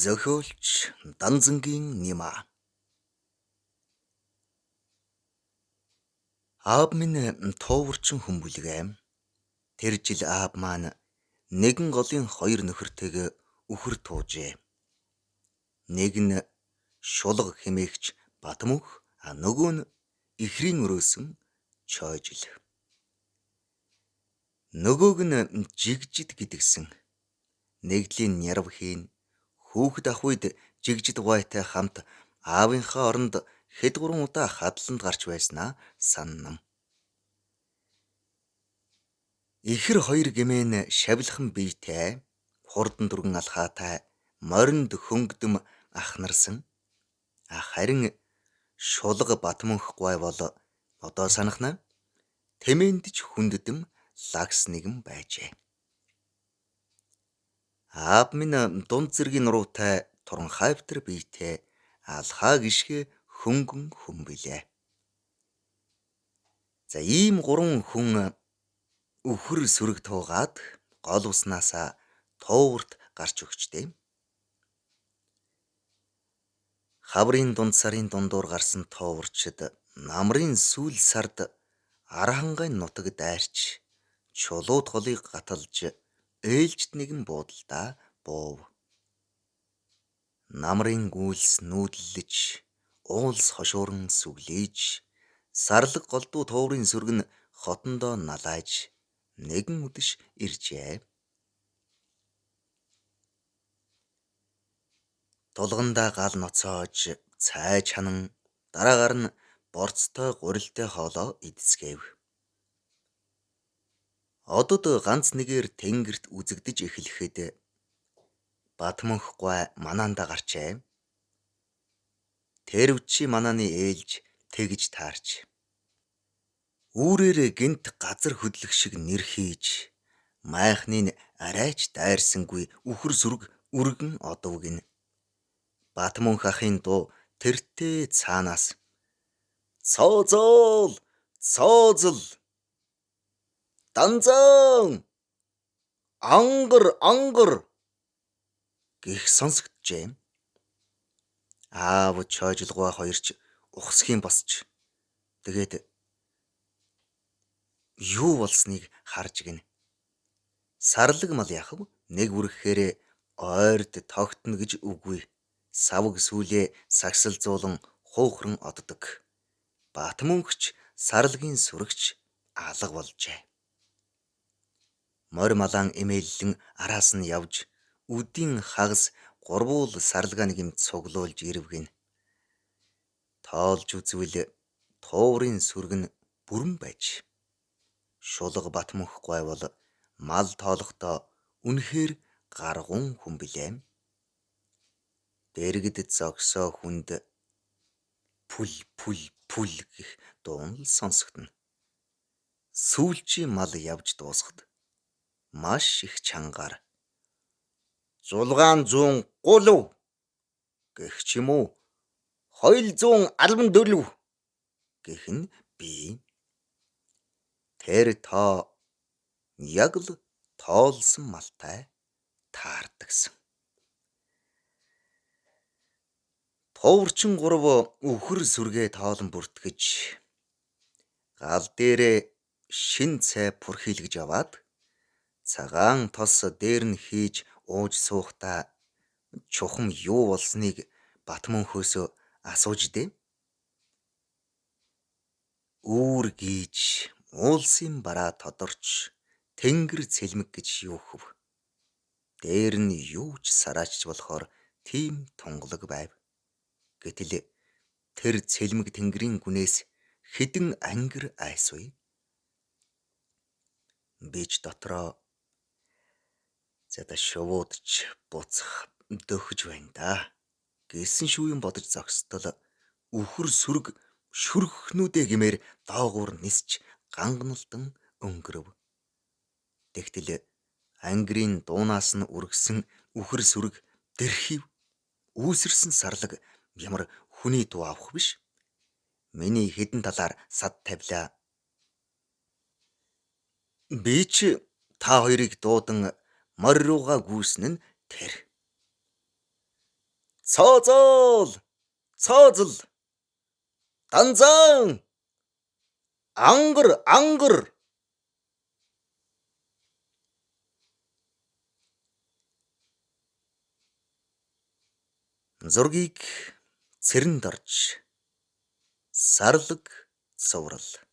Зохиолч Данзангийн Нима. Аав минь тууварчин хүн бүлгээ. Тэр жил аав маань нэгэн голын хоёр нөхөртэйгээ үхэр туужээ. Нэг нь шулга хэмээгч Батмөнх, нөгөө нь ихрийн өрөөсөн Чойжил. Нөгөөг нь Жигжид гэдгсэн. Нэгдлийн нярав хийн хүүхэд ах үед Жигжид гуайтай хамт аавынхаа оронд хэд гурван удаа хадланд гарч байснаа саннам. Ихэр хоёр гэмээн шавлихан биетэй, хурдан дүргэн алхаатай, моринд хөнгөдөм ахнарсан. Харин шулга Батмөнх гуай бол одоо санахна тэмээндж хүндэдэм лагс нэгэн байжээ. Аав минь дунд зэргийн нуруутай туран хайвтар биетэй алхаа гიშгэ хөнгөн хүн билээ. За ийм гурван хүн үхэр сүрэг туугаад гол уснасаа тууварт гарч өгчтэй. Хаврын дунд сарын дундуур гарсан тууварчид намрын сүүл сард архангай нутаг дайрч чулууд голыг гаталж ээлжид нэгэн буудалдаа буув. Намрын гүйлс нүүдлэж уулс хошууран сүглээж сарлаг голдуу туурын сүрэг нь хотондоо налааж нэгэн үдэш иржээ. Тулгандаа гал ноцоож цай чанан дараагаар нь борцтой гурилтай хоолоо идцгээв. Одод ганц нэгээр тэнгэрт үзэгдэж эхлэхэд Батмөнх гуай манаанда гарчээ. Тэрвчи манааны ээлж тэгж таарч үүрээр гинт газар хөдлөх шиг нэр хийж майхныг арайч дайрсангүй үхэр сүрэг үргэн одовгин. Батмөнх ахын дуу тэртээ цаанаас цоозол цоозл данзан ангар гэх сонсогджээ. Аав Чойжилгуй хоёрч ухсхийн босч тэгээд юу болсныг харж гин. Сарлаг мал яхав нэг үргэхээр ойрд тогтно гэж үгүй. Савг сүлээ сагсалзуулан хуухран оддог. Батмөнхч сарлагын сүрэгч алга болжээ. Морь малаан эмээллэн араас нь явж үдийн хагас гурвуул сарлагааныг юм цуглуулж ирвгэн. Тоолж үзвэл туурын сүрэг нь бүрэн байж. Шулга Батмөнх гуай бол мал тоолохдоо үнэхээр гаргуун хүн билээ. Дэргэд зогсоо хүнд пүл гэх дуун л сонсогдно. Сүүлчийн мал явж дуусахад маш их чангаар 600 гулв гэх ч юм уу 214 гэх нь бий. Тэр тоо яг л тоолсон малтай таардагсан. Тууварчин 3 үхэр сүргээ тоолон бүртгэж гал дээрээ шин цай пүрхийлгэж аваад цагаан тос дээр нь хийж ууж суухтаа чухам юу болсныг Батмөнхөөс асууж дээ. Үүр гийж уулсын бараа тодорч тэнгэр цэлмэг гэж юу хөв. Дээр нь юу ч сараачж болохоор тийм тунгалаг байв. Гэтэл тэр цэлмэг тэнгэрийн гүнээс хэдэн ангир айсвэ. Бич дотроо зада шувуудч буцах дөхөж байна да гэсэн шүүн бодож зогсдол үхэр сүрэг шүрхнүүдээ гэмээр доогуур нисч ганганалтан өнгөрөв. Тэгтэл ангирын дуунаас нь үргэсэн үхэр сүрэг дэрхив. Үүсэрсэн сарлаг ямар хүний дуу авах биш. Миний хэдэн талаар сад тавилаа. Би ч та хоёрыг дуудан морь руугаа гүйсэн нь тэр. цоозоол, цоозл, данзан, ангар, ангар. Зургийг цэрэнд орж сарлаг цуврал.